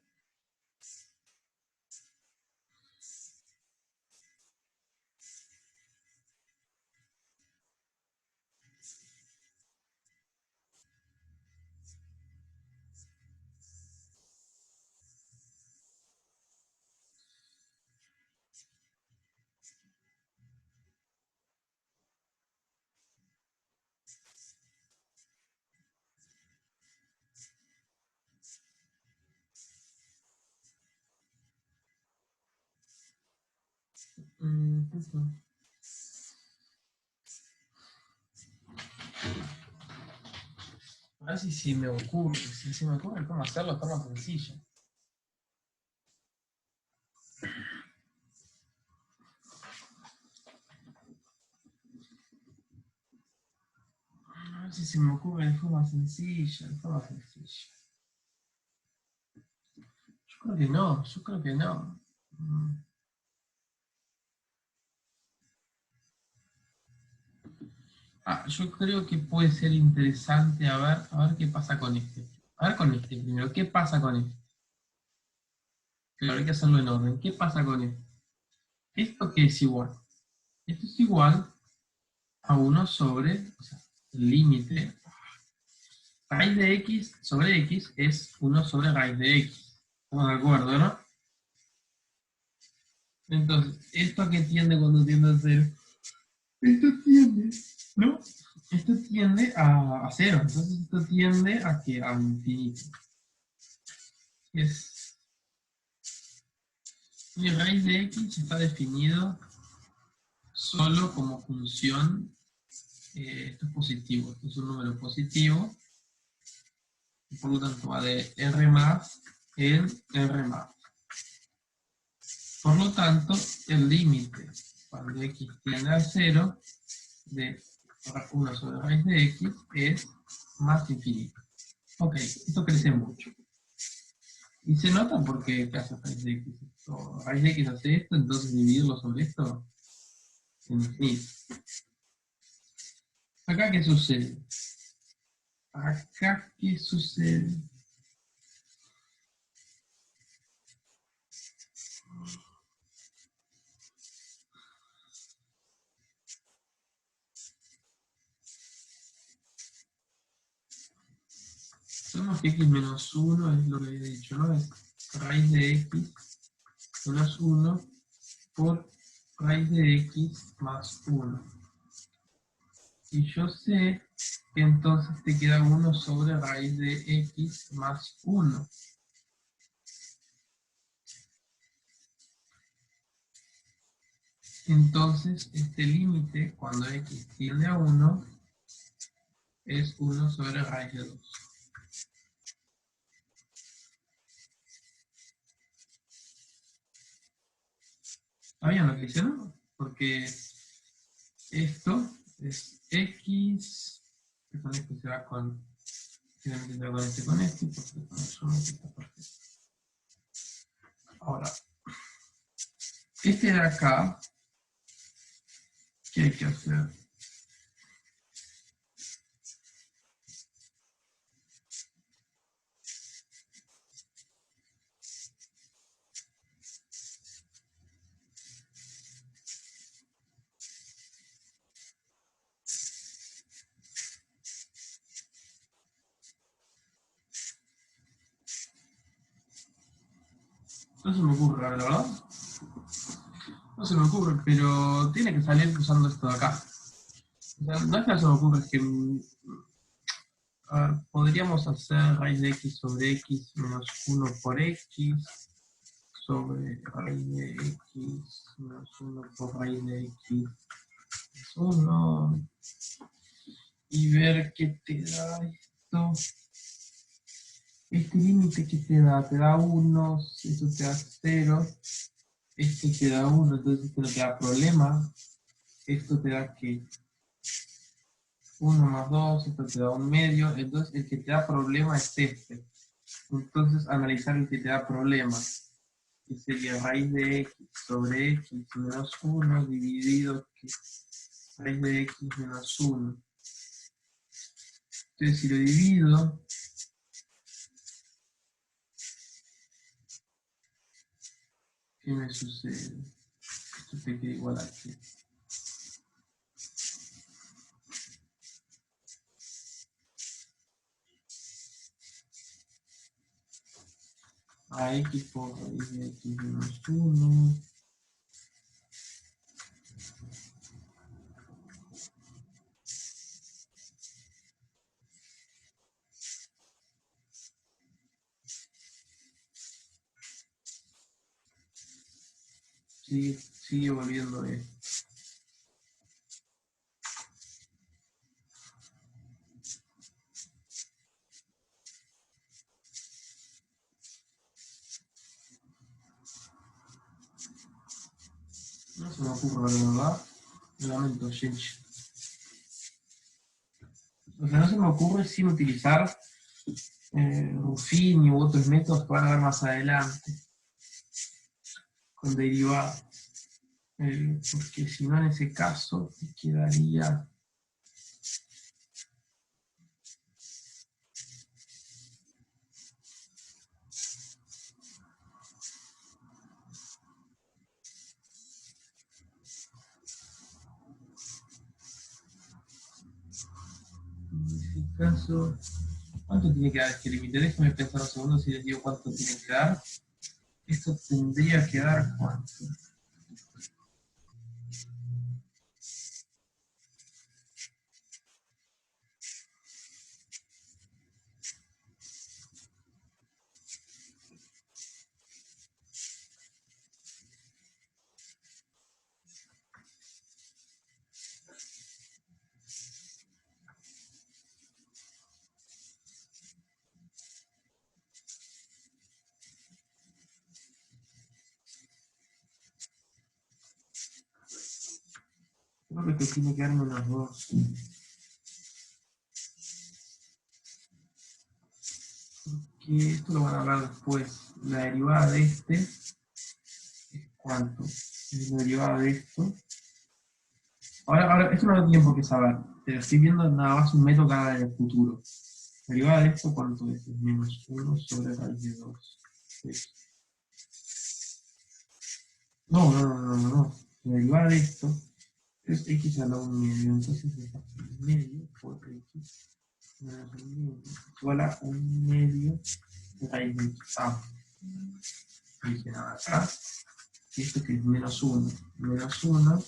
Ujú. A ver si se me ocurre cómo hacerlo de forma sencilla. A ver si se me ocurre de forma sencilla, de forma sencilla. Yo creo que no, yo creo que no. Yo creo que puede ser interesante a ver qué pasa con este. A ver con este primero, ¿qué pasa con este? Claro, hay que hacerlo en orden. ¿Qué pasa con esto? ¿Esto qué es igual? Esto es igual a 1 sobre, o sea, el límite. Raíz de x sobre x es 1 sobre raíz de x. ¿Estamos de acuerdo, no? Entonces, ¿esto a qué tiende cuando tiende a 0? Esto tiende, ¿no? Esto tiende a 0. Entonces, esto tiende a que a infinito. Es, y raíz de x está definido solo como función. Esto es positivo, esto es un número positivo. Y por lo tanto va de R más en R más. Por lo tanto, el límite cuando x tiende a 0 de 1 sobre raíz de x es más infinito. Ok, esto crece mucho. Y se nota porque ¿qué hace raíz de x? Raíz de x hace esto, entonces dividirlo sobre esto es infinito. ¿Acá qué sucede? Acá qué sucede. Sabemos que x menos 1 es lo que había dicho, ¿no? Es raíz de x menos 1 por raíz de x más 1. Y yo sé que entonces te queda 1 sobre raíz de x más 1. Entonces, este límite, cuando x tiende a 1, es 1 sobre raíz de 2. ¿Está bien lo que hice, no? Porque esto es x, que con esto se va con, finalmente se va con este, porque con eso no está perfecto. Ahora, este de acá, ¿qué hay que hacer? No se me ocurre, la verdad. No se me ocurre, pero tiene que salir usando esto de acá. O sea, no es que no se me ocurre, es que podríamos hacer raíz de x sobre x menos 1 por x sobre raíz de x menos 1 por raíz de x más 1 y ver qué te da esto. Este límite que te da 1, esto te da 0, este te da 1, entonces esto no te da problema. esto te da que 1 más 2, esto te da 1/2, entonces el que te da problema es este. Entonces analizar el que te da problema, que sería raíz de x sobre x menos 1 dividido raíz de x menos 1. Entonces si lo divido, ¿qué me sucede? Esto te queda igual a aquí. A x por raíz de x menos 1. Sigue volviendo esto. No se me ocurre, la verdad. Lo lamento, gente. Lo que no se me ocurre es sin utilizar Ruffini u otros métodos que van a ver más adelante con derivadas. Porque si no, en ese caso te quedaría en ese caso. ¿Cuánto tiene que dar este límite? Déjenme pensar un segundo si les digo cuánto tiene que dar. Esto tendría que dar cuánto. Creo que tiene que dar menos 2. Porque esto lo van a hablar después. La derivada de este es cuánto. Es la derivada de esto. Ahora, esto no lo tienen por qué saber. Pero estoy viendo nada más un método que haga en el futuro. La derivada de esto, ¿cuánto es? Es menos 1 sobre raíz de 2. No. La derivada de esto es x a la 1/2. Entonces es 1/2 por x menos 1/2 igual a 1/2 de raíz de x. Dije nada acá. Esto que es menos 1. Menos 1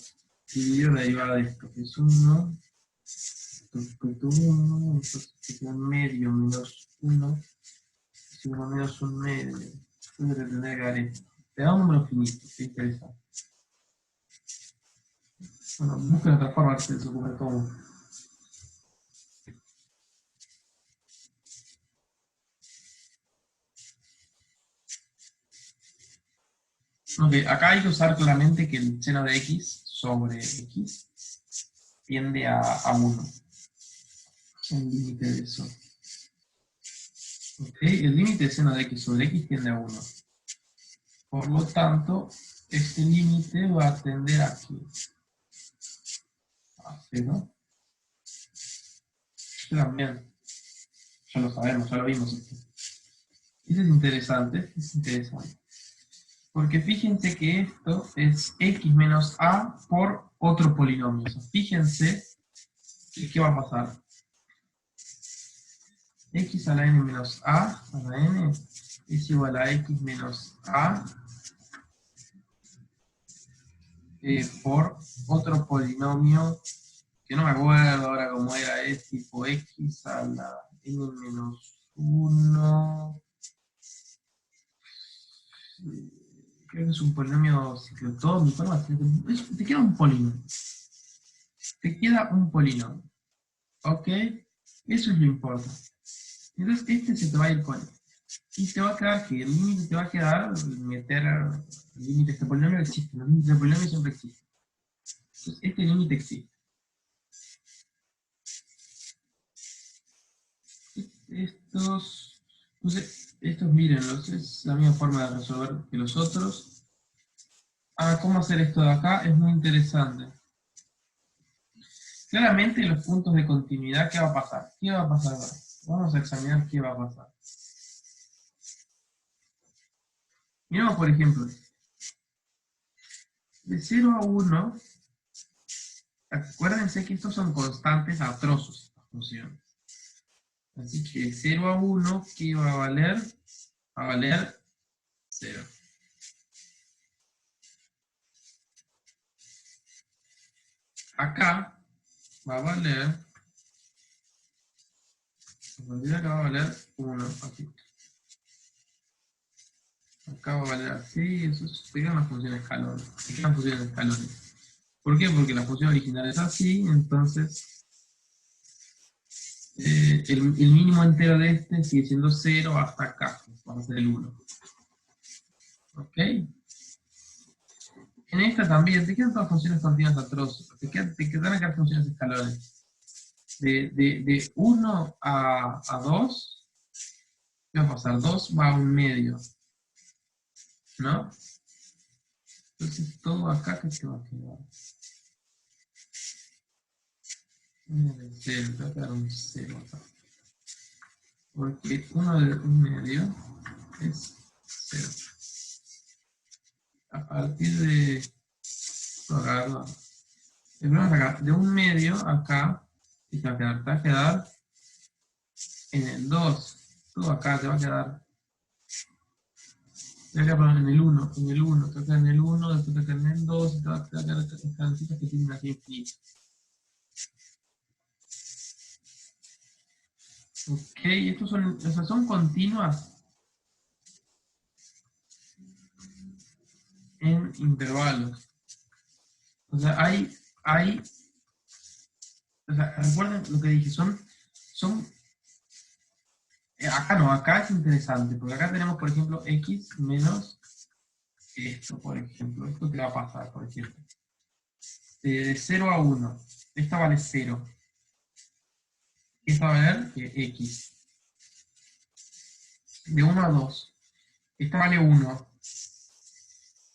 dividido la derivada de esto, que es 1 respecto a 1. Entonces que queda medio menos 1 es igual a menos 1/2. Entonces le tendré que dar esto. Te da un número finito, ¿te interesa? Bueno, busquen otra forma que se les ocurre todo. Ok, acá hay que usar claramente que el seno de x sobre x tiende a 1. El límite de eso. Ok, el límite de seno de x sobre x tiende a 1. Por lo tanto, este límite va a tender a ¿qué? A 0. Este también. Ya lo sabemos, ya lo vimos. Esto es interesante, Porque fíjense que esto es x menos a por otro polinomio. O sea, fíjense qué va a pasar. X a la n menos a la n es igual a x menos a por otro polinomio que no me acuerdo ahora cómo era, es tipo x a la n menos 1. Creo que es un polinomio ciclotómico, ¿no? Te queda un polinomio. ¿Ok? Eso es lo importante. Entonces este se te va a ir con. Y te va a quedar que el límite te va a quedar meter el límite de este polinomio existe. Los límites de polinomio siempre existen. Entonces, este límite existe. Estos mírenlos, es la misma forma de resolver que los otros. ¿Cómo hacer esto de acá? Es muy interesante. Claramente los puntos de continuidad, ¿qué va a pasar? ¿Qué va a pasar ahora? Vamos a examinar qué va a pasar. Miremos, por ejemplo, de 0 a 1, acuérdense que estos son constantes atrozos, estas funciones. Así que de 0 a 1, ¿qué va a valer? Va a valer 0. Acá va a valer, acá va a valer 1, aquí. Acá va a valer así, eso se quedan las funciones escalones. Se quedan funciones escalones. ¿Por qué? Porque la función original es así, entonces el mínimo entero de este sigue siendo 0 hasta acá, va a ser el 1. ¿Ok? En esta también, te quedan todas funciones continuas atroces, te quedan acá funciones escalones. De 1 a 2, ¿qué va a pasar? 2 va a un medio, ¿no? Entonces todo acá, ¿qué se va a quedar? Un 0, te va a quedar un 0 acá. Porque 1 de un medio es 0. A partir de... el problema es acá, de un medio acá, y te va a quedar en el 2. Todo acá te va a quedar. Te va a quedar en el 1, te va a quedar en el 1, después te va a quedar en el 2, y te va a quedar estas cadencitas que tienen aquí infinito. Ok, estos son continuas en intervalos. O sea, o sea, recuerden lo que dije, acá no, acá es interesante, porque acá tenemos, por ejemplo, x menos esto, por ejemplo. Esto que va a pasar, por ejemplo. De 0 a 1, esta vale 0. Esta va a valer x. De 1 a 2, esta vale 1.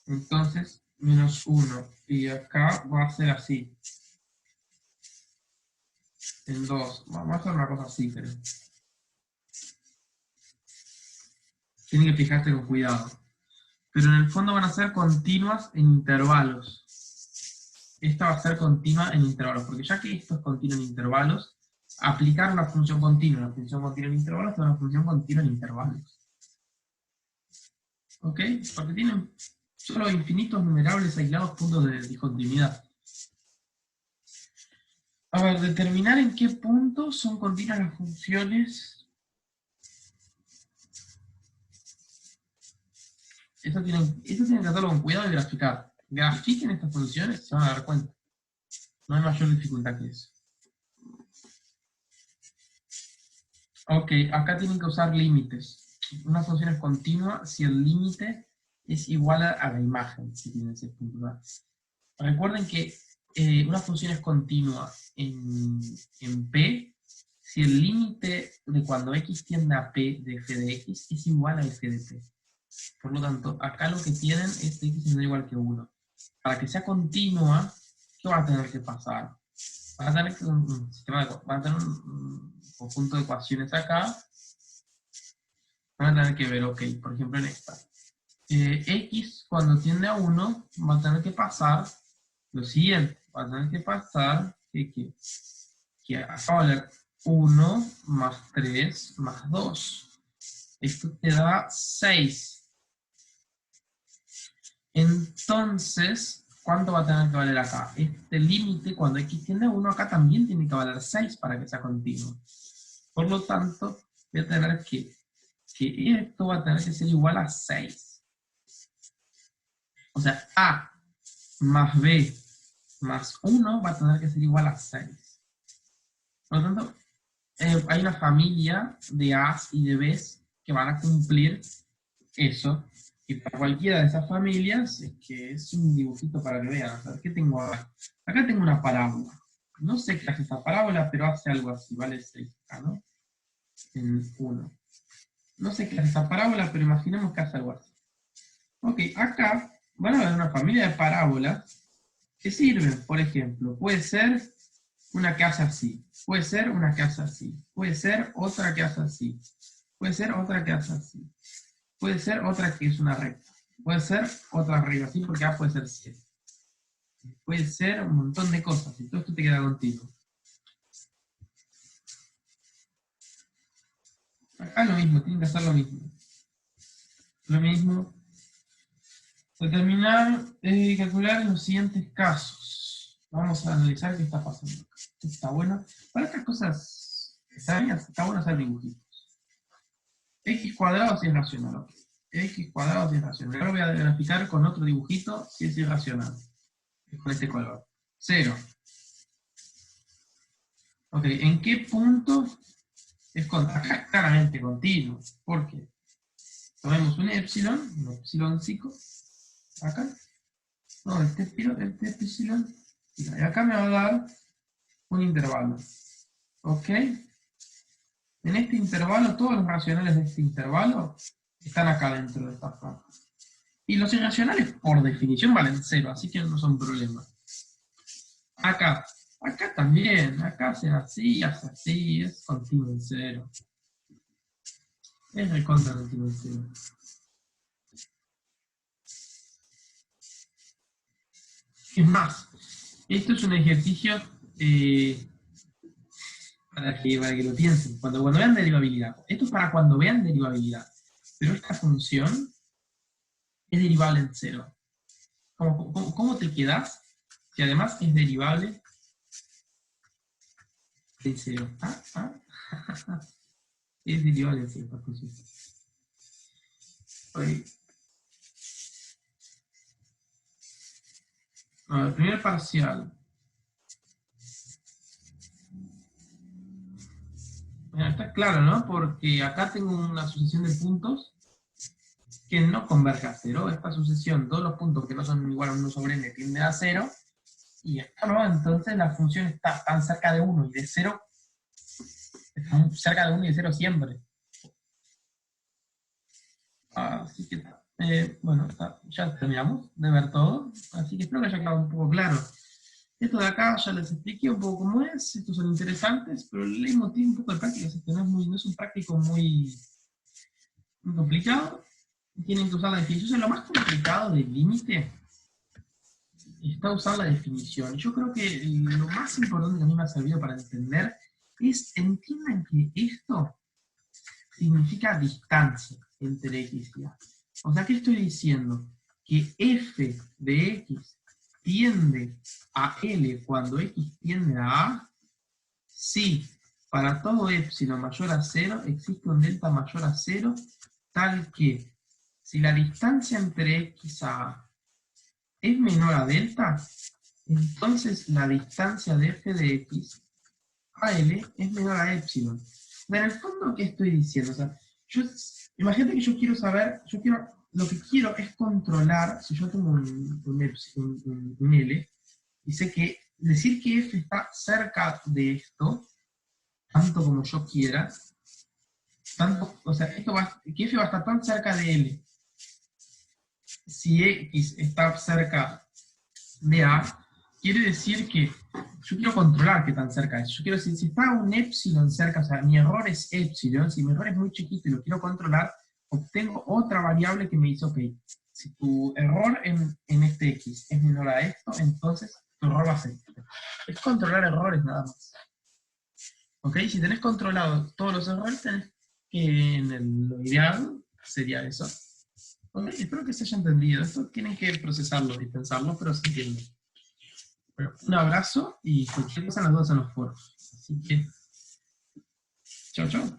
Entonces, menos 1. Y acá va a ser así. En 2. Vamos a hacer una cosa así, creo. Tienen que fijarse con cuidado. Pero en el fondo van a ser continuas en intervalos. Esta va a ser continua en intervalos, porque ya que esto es continuo en intervalos, aplicar una función continua en intervalos es una función continua en intervalos. ¿Ok? Porque tienen solo infinitos numerables aislados puntos de discontinuidad. A ver, determinar en qué punto son continuas las funciones. Esto tienen que hacerlo con cuidado y graficar. Grafiquen estas funciones y se van a dar cuenta. No hay mayor dificultad que eso. Ok, acá tienen que usar límites. Una función es continua si el límite es igual a la imagen, si tienen ese punto. Recuerden que una función es continua en P si el límite de cuando x tiende a P de f de x es igual a f de P. Por lo tanto, acá lo que tienen es x es igual que 1. Para que sea continua, ¿qué va a tener que pasar? Van a tener un conjunto de ecuaciones acá. Van a tener que ver, ok, por ejemplo en esta. X cuando tiende a 1 va a tener que pasar lo siguiente. Va a tener que pasar que acá va a valer 1 más 3 más 2. Esto te da 6. Entonces, ¿cuánto va a tener que valer acá? Este límite, cuando x tiende a 1, acá también tiene que valer 6 para que sea continuo. Por lo tanto, voy a tener que esto va a tener que ser igual a 6. O sea, A más B más 1 va a tener que ser igual a 6. Por lo tanto, hay una familia de A's y de B's que van a cumplir eso. Y para cualquiera de esas familias, es que es un dibujito para que vean. A ver, ¿qué tengo acá? Acá tengo una parábola. No sé qué hace esta parábola, pero hace algo así, vale 6 acá, ¿no? En 1. No sé qué hace esta parábola, pero imaginemos que hace algo así. Ok, acá van a ver una familia de parábolas que sirven, por ejemplo, puede ser una que hace así, puede ser una que hace así, puede ser otra que hace así, puede ser otra que hace así, puede ser otra que es una recta, puede ser otra arriba, así porque acá puede ser 7. Puede ser un montón de cosas, y todo esto te queda contigo. Acá lo mismo, tienen que hacer lo mismo. Lo mismo. Determinar y calcular los siguientes casos. Vamos a analizar qué está pasando acá. Esto está bueno. Para estas cosas extrañas, está bueno hacer dibujitos. X cuadrado si es racional. Okay. X cuadrado si es racional. Ahora voy a graficar con otro dibujito si es irracional. Con este color. 0. Ok, ¿en qué punto es acá es claramente continuo? ¿Por qué? Tomemos un epsilon 5, acá. No, este epsilon, y acá me va a dar un intervalo. ¿Ok? En este intervalo, todos los racionales de este intervalo están acá dentro de esta forma. Y los irracionales, por definición, valen 0, así que no son problema. Acá también, acá hace así, es continuo en 0. Es recontra continuo en 0. Es más, esto es un ejercicio para que lo piensen. Cuando vean derivabilidad. Esto es para cuando vean derivabilidad. Pero esta función es derivable en 0. ¿Cómo te quedas? Que además es derivable en 0. Es derivable en 0 esta función. El primer parcial. Bueno, está claro, ¿no? Porque acá tengo una sucesión de puntos que no converge a 0. Esta sucesión, todos los puntos que no son igual a 1 sobre n tienden a 0. Y acá no, entonces la función está tan cerca de 1 y de 0. Está cerca de 1 y de 0 siempre. Así que, bueno, ya terminamos de ver todo. Así que espero que haya quedado un poco claro. Esto de acá ya les expliqué un poco cómo es. Estos son interesantes, pero el leitmotiv tiene un poco de práctica. Así que no es un práctico muy complicado. Tienen que usar la definición. Lo más complicado del límite está usar la definición. Yo creo que lo más importante que a mí me ha servido para entender es, entiendan que esto significa distancia entre x y a. O sea, ¿qué estoy diciendo? Que f de x tiende a L cuando x tiende a A, si para todo epsilon mayor a 0 existe un delta mayor a 0, tal que si la distancia entre x a A es menor a delta, entonces la distancia de f de x a L es menor a epsilon. En el fondo, ¿qué estoy diciendo? O sea, imagínate que yo quiero saber, lo que quiero es controlar, si yo tengo un L, y sé que decir que f está cerca de esto, tanto como yo quiera, o sea, que f va a estar tan cerca de L, si x está cerca de A, quiere decir que yo quiero controlar qué tan cerca es. Yo quiero decir, si está un epsilon cerca, o sea, mi error es epsilon, si mi error es muy chiquito y lo quiero controlar, obtengo otra variable que me dice, ok, si tu error en este x es menor a esto, entonces tu error va a ser esto. Es controlar errores nada más. Ok, si tenés controlado todos los errores, tenés que lo ideal sería eso. Okay, espero que se haya entendido. Esto tienen que procesarlo y pensarlo, pero se entiende. Bueno, un abrazo y cualquier cosa las dudas en los foros. Así que, chao, chao.